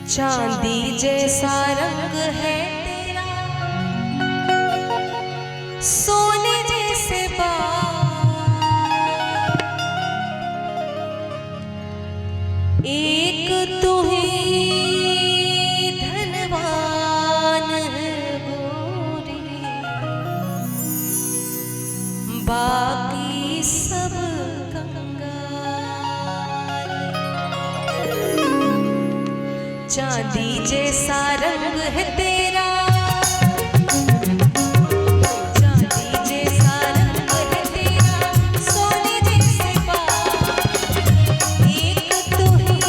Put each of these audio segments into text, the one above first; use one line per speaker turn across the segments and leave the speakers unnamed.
चांदी जैसा रंग है तेरा, सोने जैसे बाल, एक तू ही धनवान है गोरी, बाकी सब चांदी जैसा रंग है तेरा, चांदी जैसा रंग है तेरा, सोने जैसे बाल, एक तू ही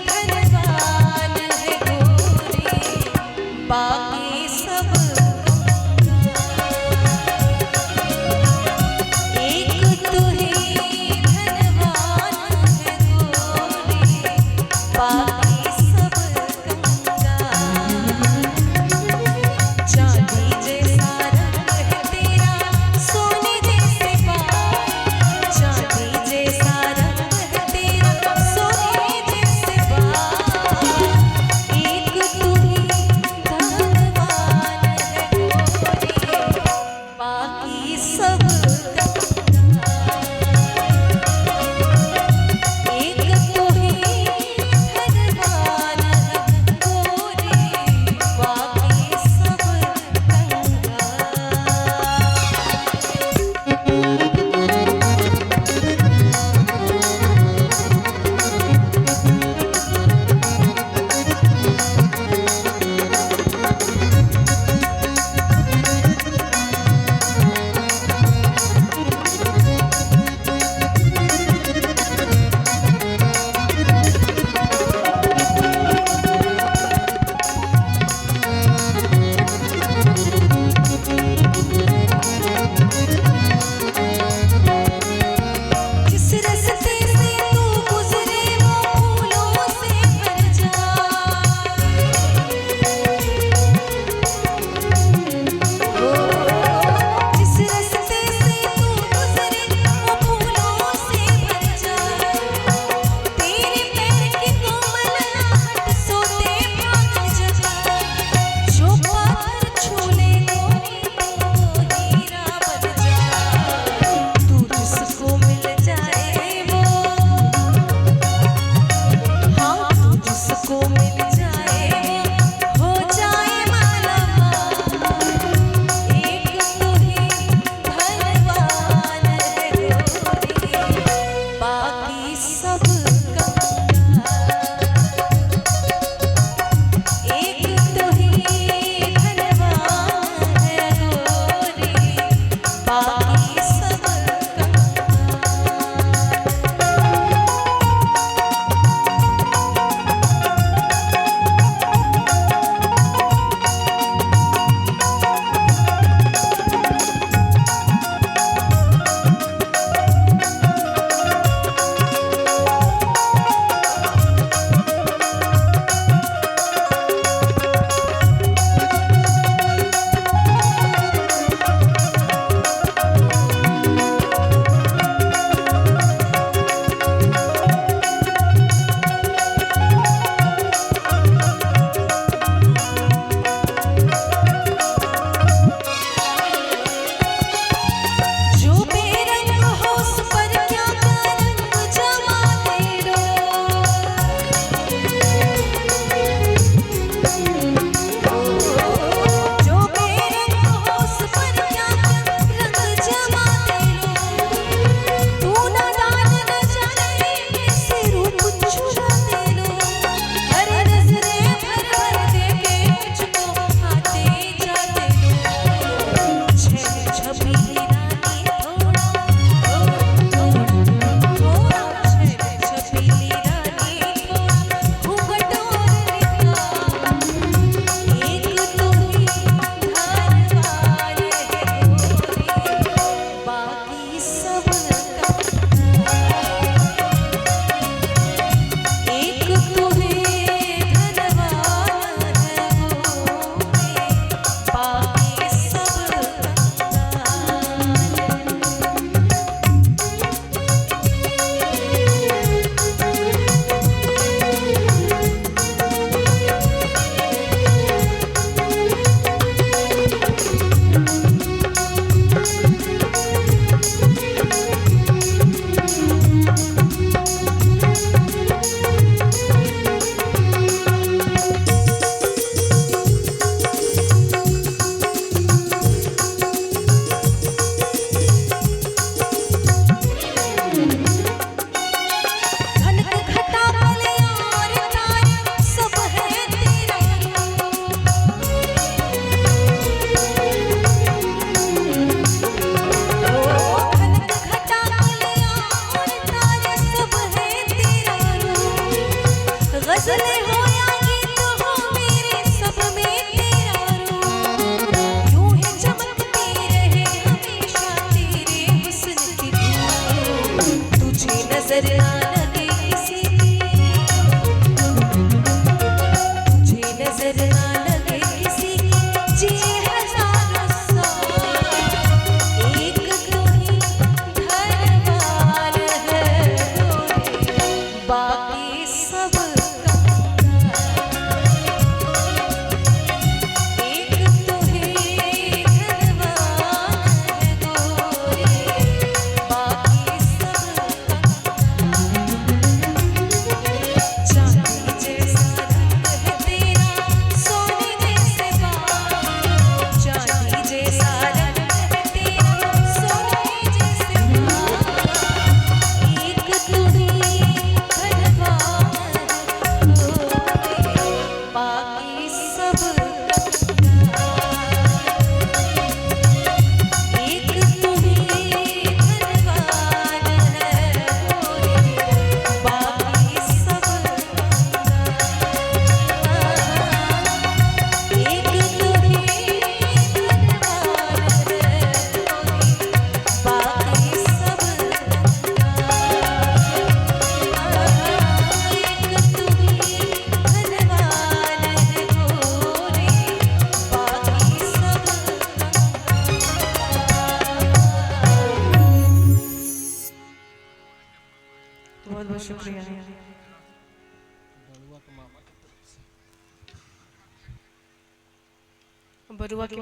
धनवान है गोरी, बाकी सब एक तू ही धनवान है गोरी, बाकी गजलें हो या गीत हो मेरे सब में तेरा रूप यूं ही चमकती रहे हमेशा तेरे हुस्न की धूप तुझे नजर ना लगे किसी तुझे नजर ना लगे किसी जिए हजारों साल एक तू ही घरवार है गोरे बाकी सब एक तू ही घरवार है गोरे बाकी सब चांदी जैसा रंग है तेरा सोने जैसे बाल चांदी जैसा रंग है तेरा सोने जैसे बाल एक तू ही घरवार गोरे बाकी सब एक तू ही घरवार है गोरे बाकी सब एक तू ही घरवार है बाकी सब एक तू ही घरवार है गोरे बाकी सब बहुत बहुत शुक्रिया बरुआ के